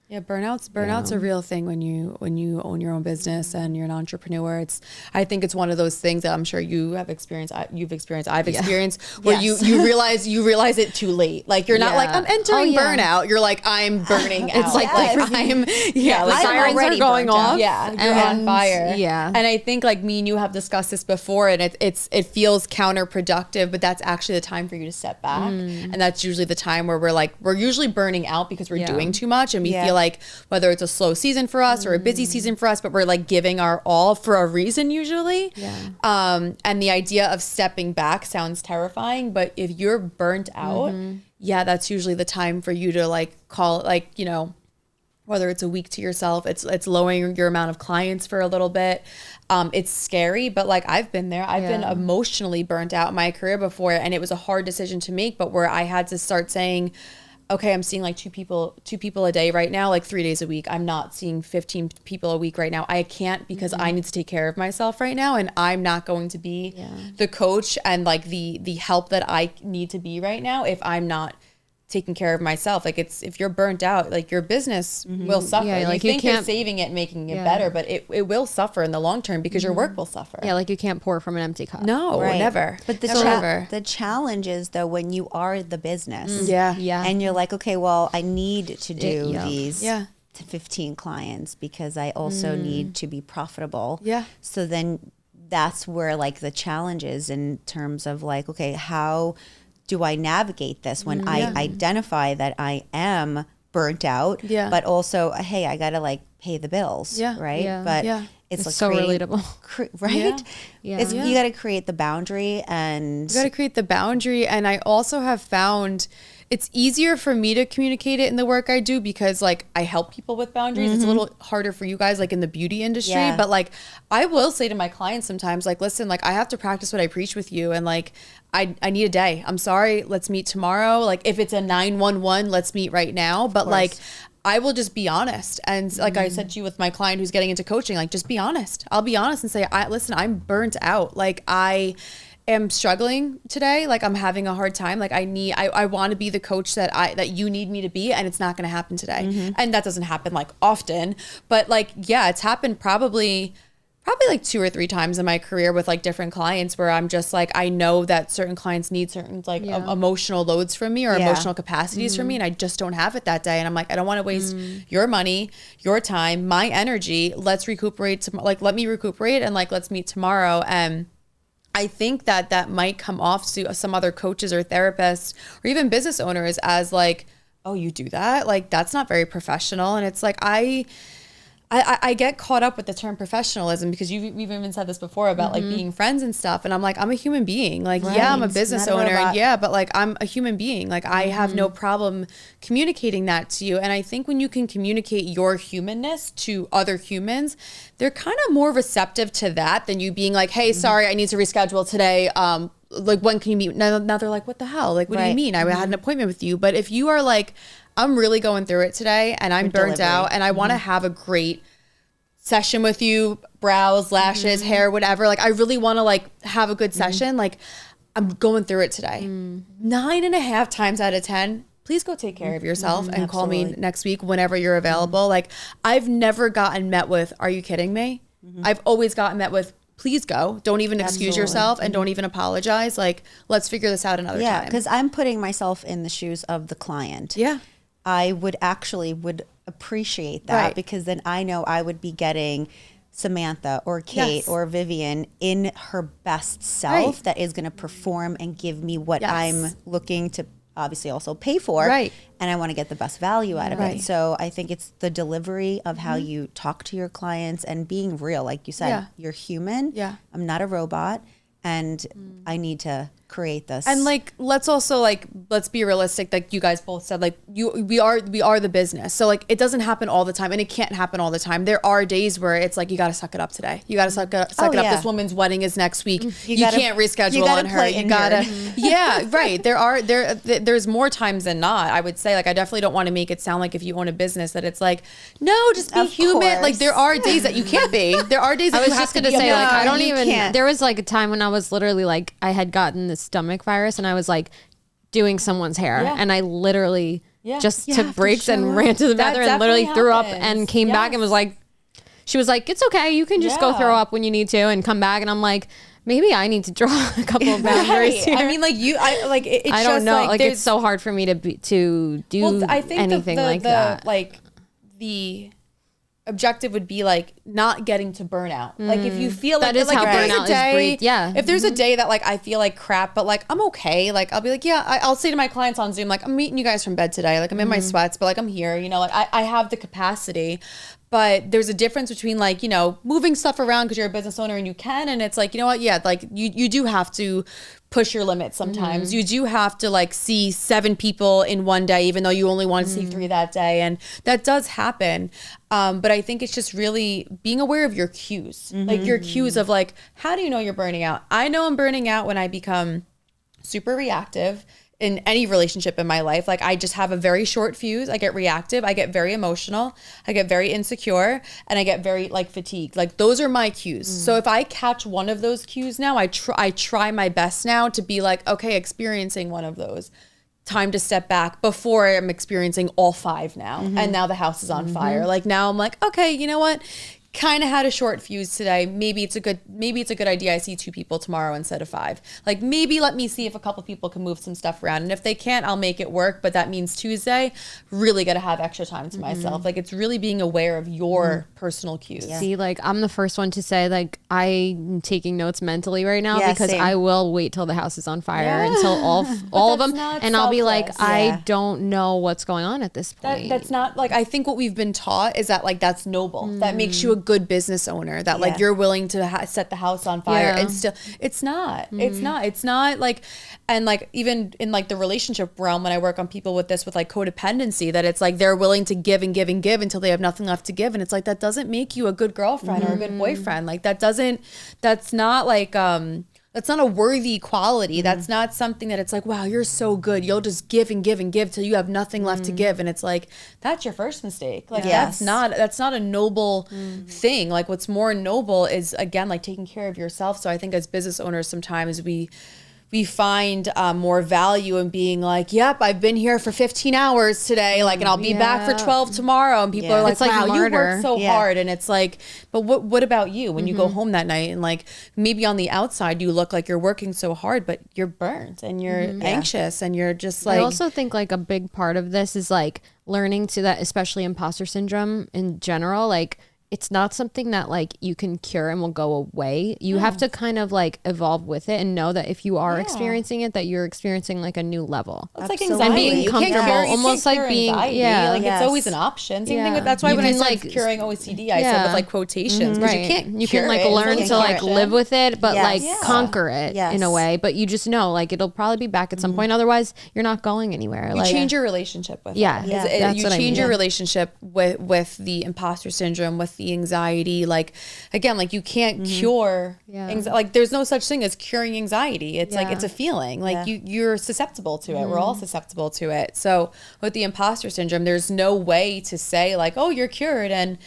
Yeah, burnout's a real thing when you own your own business and you're an entrepreneur. I think it's one of those things that I'm sure you have experienced, I've experienced, where you realize it too late. Like you're not like, I'm entering burnout. You're like, I'm burning out. It's like I'm sirens are going off. Yeah, you're on fire. Yeah. And I think like me and you have discussed this before, and it feels counterproductive, but that's actually the time for you to step back. And that's usually the time where we're usually burning out because we're doing too much, and we feel like whether it's a slow season for us or a busy season for us, but we're like giving our all for a reason usually. And the idea of stepping back sounds terrifying, but if you're burnt out, that's usually the time for you to like call it, like, whether it's a week to yourself, it's lowering your amount of clients for a little bit. It's scary, but like I've been there. I've been emotionally burnt out in my career before, and it was a hard decision to make, but where I had to start saying, okay, I'm seeing like two people a day right now, like 3 days a week. I'm not seeing 15 people a week right now. I can't because I need to take care of myself right now. And I'm not going to be the coach and like the help that I need to be right now if I'm not taking care of myself. Like if you're burnt out, like your business will suffer. Yeah, like you think you're saving it, making it better, but it will suffer in the long term because your work will suffer. Yeah, like you can't pour from an empty cup. No, never. But the challenge is though when you are the business, and you're like, okay, well, I need to do these to 15 clients because I also need to be profitable. Yeah. So then that's where like the challenge is in terms of like, okay, how do I navigate this when I identify that I am burnt out, but also, hey, I got to like pay the bills, right? Yeah. But it's like so relatable, right? Yeah. You got to create the boundary and... You got to create the boundary. And I also have found it's easier for me to communicate it in the work I do because like I help people with boundaries. It's a little harder for you guys like in the beauty industry, but like I will say to my clients sometimes like, listen, like I have to practice what I preach with you. And like, I need a day. I'm sorry. Let's meet tomorrow. Like if it's a 911, let's meet right now. But like, I will just be honest. And like I said to you with my client who's getting into coaching, like just be honest. I'll be honest and say, listen, I'm burnt out. Like I am struggling today. Like I'm having a hard time. Like I want to be the coach that you need me to be, and it's not going to happen today. And that doesn't happen like often, but like, yeah, it's happened probably like 2 or 3 times in my career with like different clients where I'm just like, I know that certain clients need certain like emotional loads from me or emotional capacities from me. And I just don't have it that day. And I'm like, I don't want to waste your money, your time, my energy. Let's recuperate. Let me recuperate and like, let's meet tomorrow. And I think that might come off to some other coaches or therapists or even business owners as like, oh, you do that? Like, that's not very professional. And it's like, I get caught up with the term professionalism because we've even said this before about like being friends and stuff. And I'm like, I'm a human being. Like, yeah, I'm a business owner. Yeah, but like, I'm a human being. Like, I have no problem communicating that to you. And I think when you can communicate your humanness to other humans, they're kind of more receptive to that than you being like, hey, sorry, I need to reschedule today. Like, when can you meet? Now they're like, what the hell? Like, what do you mean? I had an appointment with you. But if you are like, I'm really going through it today and I'm burnt out and I want to have a great session with you, brows, lashes, hair, whatever. Like, I really want to like have a good session. Like, I'm going through it today. 9.5 times out of 10, please go take care of yourself and call me next week whenever you're available. Like, I've never gotten met with, are you kidding me? I've always gotten met with, please go. Don't even excuse yourself and don't even apologize. Like, let's figure this out another time. Yeah, because I'm putting myself in the shoes of the client. Yeah. I would appreciate that because then I know I would be getting Samantha or Kate or Vivian in her best self that is going to perform and give me what I'm looking to obviously also pay for. Right. And I want to get the best value out of it. So I think it's the delivery of how you talk to your clients and being real. Like you said, you're human. Yeah. I'm not a robot. And I need to create this. And like, let's be realistic. Like you guys both said, like we are the business. So like, it doesn't happen all the time and it can't happen all the time. There are days where it's like, you got to suck it up today. You got to suck it up. This woman's wedding is next week. You can't reschedule on her. You gotta, right. There's more times than not. I would say, like, I definitely don't want to make it sound like if you own a business that it's like, no, just be human. Course. Like there are days that you can't be. There are days that I was you just going to say, like, I don't even, there was like a time when I was literally like, I had gotten the stomach virus and I was like doing someone's hair and I literally just took breaks and ran to the bathroom and literally threw up and came back and was like, she was like, it's okay, you can just go throw up when you need to and come back. And I'm like, maybe I need to draw a couple of boundaries here. I mean, like it's I don't know. Like it's so hard for me to do I think anything like that. Like the objective would be like not getting to burnout. Like if you feel like that is how burnout is breathed. Yeah. If there's a day that like I feel like crap, but like I'm okay. Like I'll be like, I'll say to my clients on Zoom, like I'm meeting you guys from bed today. Like I'm in my sweats, but like I'm here. You know, like I have the capacity. But there's a difference between like, you know, moving stuff around because you're a business owner and you can. And it's like, you know what? Yeah, like you do have to push your limits sometimes. You do have to like see 7 people in one day, even though you only want to see 3 that day. And that does happen. But I think it's just really being aware of your cues, like your cues of like, how do you know you're burning out? I know I'm burning out when I become super reactive in any relationship in my life. Like I just have a very short fuse. I get reactive. I get very emotional. I get very insecure, and I get very like fatigued. Like those are my cues. So if I catch one of those cues now, I try my best now to be like, okay, experiencing one of those. Time to step back before I'm experiencing all 5 now. And now the house is on fire. Like now I'm like, okay, you know what? Kind of had a short fuse today. Maybe it's a good idea I see 2 people tomorrow instead of 5. Like maybe let me see if a couple people can move some stuff around. And if they can't, I'll make it work. But that means Tuesday, really got to have extra time to myself. Like it's really being aware of your personal cues. Yeah. See, like I'm the first one to say like I'm taking notes mentally right now because same. I will wait till the house is on fire until all of them. And I'll be like, I don't know what's going on at this point. That's not like, I think what we've been taught is that like that's noble. That makes you a good business owner, that like you're willing to set the house on fire and still it's not like, and like even in like the relationship realm when I work on people with this with like codependency, that it's like they're willing to give and give and give until they have nothing left to give, and it's like that doesn't make you a good girlfriend or a good boyfriend. Like that's not a worthy quality. That's not something that it's like, wow, you're so good. You'll just give and give and give till you have nothing left to give. And it's like, that's your first mistake. Like that's not a noble thing. Like what's more noble is, again, like taking care of yourself. So I think as business owners, sometimes we find more value in being like, yep, I've been here for 15 hours today, like, and I'll be back for 12 tomorrow. And people are like, it's like wow, you martyr. worked so hard. And it's like, but what about you when you go home that night and like maybe on the outside you look like you're working so hard, but you're burnt and you're anxious and you're just like. I also think like a big part of this is like learning to that, especially imposter syndrome in general, like it's not something that like you can cure and will go away. You have to kind of like evolve with it and know that if you are experiencing it, that you're experiencing like a new level. It's like anxiety. And being comfortable, almost like being, like it's always an option. Same thing with, that's why you when I said like curing OCD, I said with like quotations, because you can't you can like learn to like live with it, but like conquer it in a way. But you just know like it'll probably be back at some point. Otherwise, you're not going anywhere. You change your relationship with it. You change your relationship with the imposter syndrome, with the anxiety. Like again, like you can't cure anxiety. Like there's no such thing as curing anxiety. It's like it's a feeling. Like you're susceptible to it. We're all susceptible to it. So with the imposter syndrome, there's no way to say like, oh, you're cured. And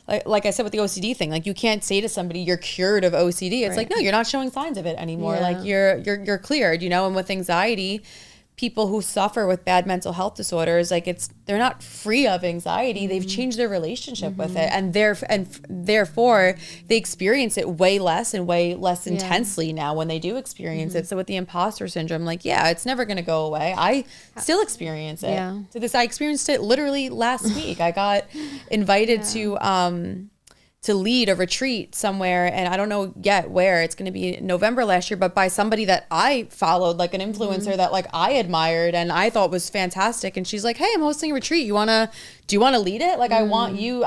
like I said with the OCD thing, like you can't say to somebody you're cured of OCD. It's like, no, you're not showing signs of it anymore. Like you're cleared, you know. And with anxiety, people who suffer with bad mental health disorders, like they're not free of anxiety. They've changed their relationship with it, and therefore they experience it way less intensely now when they do experience it. So with the imposter syndrome, like it's never going to go away. I still experience it. To this, I experienced it literally last week. I got invited to lead a retreat somewhere, and I don't know yet where. It's going to be in November last year, but by somebody that I followed, like an influencer that like I admired and I thought was fantastic. And she's like, hey, I'm hosting a retreat. Do you want to lead it? Like I want you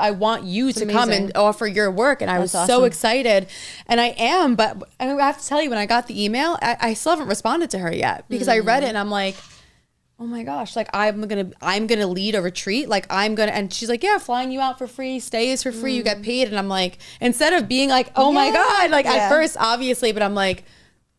to come and offer your work. And I was so excited, and I am, but I have to tell you, when I got the email, I still haven't responded to her yet, because I read it and I'm like, oh my gosh, like I'm gonna lead a retreat, like and she's like, yeah, flying you out for free, stay is for free, you get paid. And I'm like, instead of being like, oh my God, like at first obviously, but I'm like,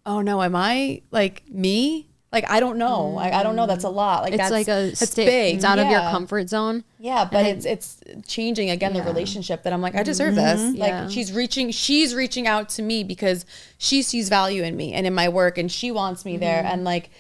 oh no, am I like me? Like I don't know. I don't know. That's a lot. Like it's that's big. It's out of your comfort zone. Yeah, but it's changing again the relationship, that I'm like, I deserve this. Like she's reaching out to me because she sees value in me and in my work, and she wants me there, and like,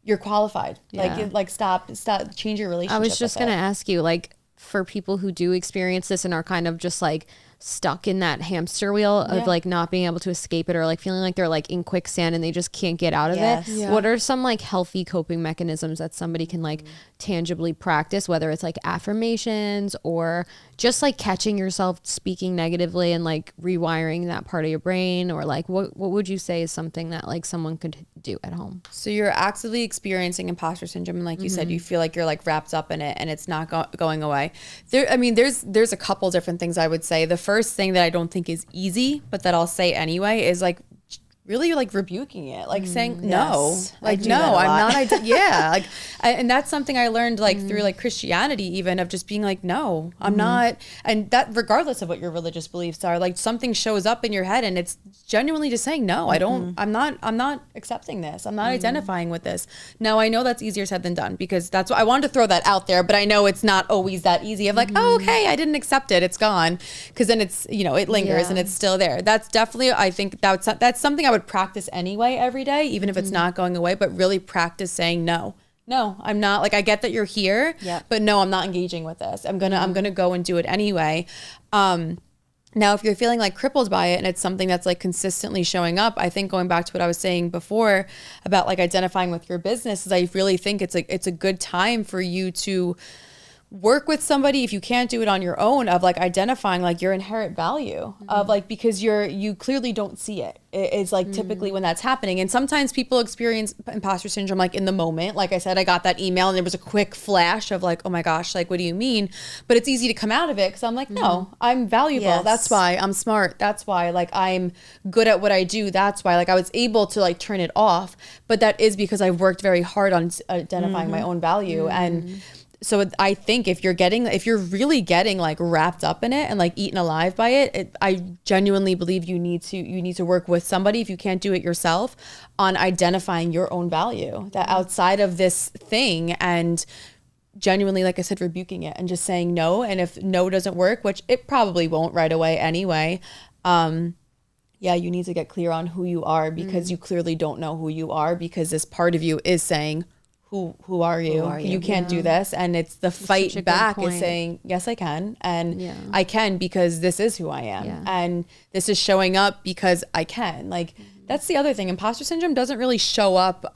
you're qualified. Like stop, change your relationship. I was just going to ask you, like, for people who do experience this and are kind of just like stuck in that hamster wheel of like not being able to escape it, or like feeling like they're like in quicksand and they just can't get out of it. What are some like healthy coping mechanisms that somebody can like tangibly practice, whether it's like affirmations or just like catching yourself speaking negatively and like rewiring that part of your brain? Or like what would you say is something that like someone could do at home? So you're actively experiencing imposter syndrome, and like you said, you feel like you're like wrapped up in it and it's not going away. There's a couple different things I would say. The first thing that I don't think is easy, but that I'll say anyway, is like really like rebuking it, like saying no, like no, I'm not. Like, and that's something I learned like through like Christianity, even of just being like, no, I'm not. And that regardless of what your religious beliefs are, like something shows up in your head and it's genuinely just saying, no, I'm not accepting this. I'm not identifying with this. Now I know that's easier said than done, because that's what I wanted to throw that out there, but I know it's not always that easy of like, oh, okay, I didn't accept it. It's gone. Cause then it's, you know, it lingers and it's still there. That's definitely, I think that's something I would practice anyway every day, even if it's not going away, but really practice saying no, I'm not, like, I get that you're here, but no, I'm not engaging with this. I'm gonna go and do it anyway. Now, if you're feeling like crippled by it and it's something that's like consistently showing up, I think going back to what I was saying before about like identifying with your business, is I really think it's a good time for you to work with somebody, if you can't do it on your own, of like identifying like your inherent value of like, because you clearly don't see it. It's like typically when that's happening. And sometimes people experience imposter syndrome like in the moment. Like I said, I got that email and there was a quick flash of like, oh my gosh, like, what do you mean? But it's easy to come out of it because I'm like, no, I'm valuable. Yes. That's why I'm smart. That's why like I'm good at what I do. That's why like I was able to like turn it off. But that is because I've worked very hard on identifying my own value. And so I think if you're really getting like wrapped up in it and like eaten alive by it, I genuinely believe you need to work with somebody, if you can't do it yourself, on identifying your own value, that outside of this thing, and genuinely, like I said, rebuking it and just saying no. And if no doesn't work, which it probably won't right away anyway, you need to get clear on who you are, because you clearly don't know who you are, because this part of you is saying, who are you? You can't do this. And it's the fight back is saying, yes, I can. And I can, because this is who I am. And this is showing up because I can. Like, that's the other thing. Imposter syndrome doesn't really show up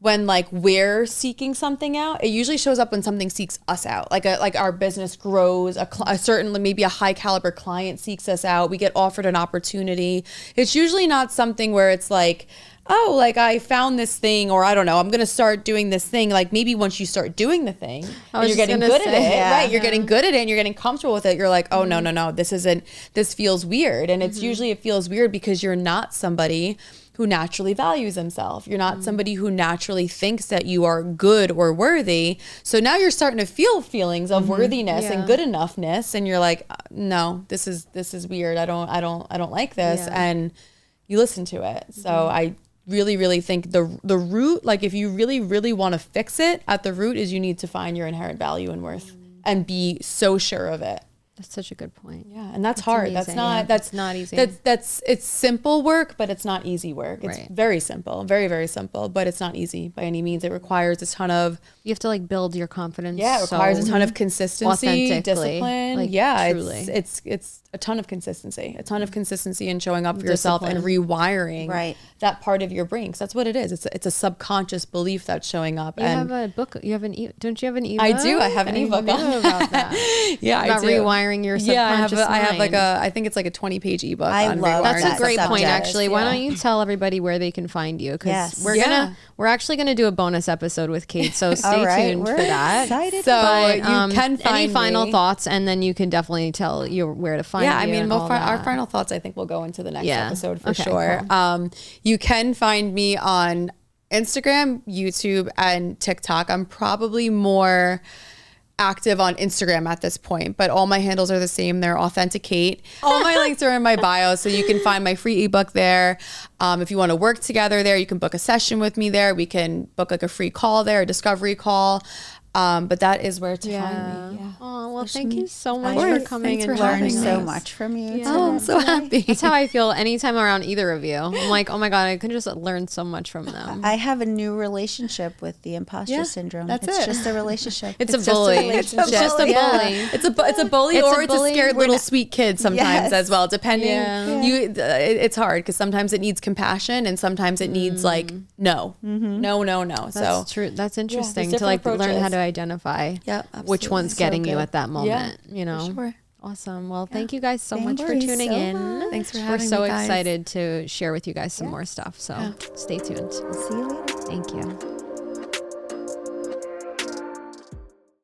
when like we're seeking something out. It usually shows up when something seeks us out. Like our business grows, a certain, maybe a high caliber client seeks us out. We get offered an opportunity. It's usually not something where it's like, oh, like I found this thing, or I don't know, I'm going to start doing this thing. Like maybe once you start doing the thing, and you're getting good at it, right? You're getting good at it and you're getting comfortable with it. You're like, oh, no, this feels weird. And it's usually, it feels weird because you're not somebody who naturally values himself. You're not somebody who naturally thinks that you are good or worthy. So now you're starting to feel feelings of worthiness and good enoughness. And you're like, no, this is weird. I don't like this. And you listen to it. So I really think the root, like if you really want to fix it, at the root is you need to find your inherent value and worth and be so sure of it. That's such a good point. Yeah. And that's hard. Amazing. That's not easy. It's simple work, but it's not easy work. It's very simple, very simple, but it's not easy by any means. It requires a ton of, you have to like build your confidence. Yeah. It requires a ton of consistency, discipline. Like, truly. It's a ton of consistency in showing up for yourself and rewiring that part of your brain. Because that's what it is. It's a subconscious belief that's showing up. You have a book. Don't you have an ebook? I do. I have an ebook about that. Yeah, about rewiring your subconscious mind. I have like I think it's like a 20-page ebook. I love that's a great point, actually. Why don't you tell everybody where they can find you? Because we're actually gonna do a bonus episode with Kate, so stay tuned for that. Excited. So you can find any final thoughts, and then you can definitely tell you where to find. Yeah, I mean, our final thoughts, I think, will go into the next episode for sure. Cool. You can find me on Instagram, YouTube, and TikTok. I'm probably more active on Instagram at this point, but all my handles are the same. They're Authenticate. All my links are in my bio, so you can find my free ebook there. If you want to work together there, you can book a session with me there. We can book like a free call there, a discovery call. But that is where to find me. Yeah. Oh, well, thank you so much for coming and learning so much from you. Yeah. Oh, I'm so happy. That's how I feel anytime around either of you. I'm like, oh my God, I could just learn so much from them. I have a new relationship with the imposter syndrome. It's just a relationship. It's a bully. It's just a bully. It's a bully, or it's a scared little sweet kid sometimes as well, depending. It's hard because sometimes it needs compassion and sometimes it needs like, no. That's true. That's interesting to like learn how to identify which one's getting you at that moment, you know. For sure. Awesome. Well, thank you guys so much for tuning in. Thanks for having me. We're so excited to share with you guys some more stuff. So stay tuned. We'll see you later. Thank you.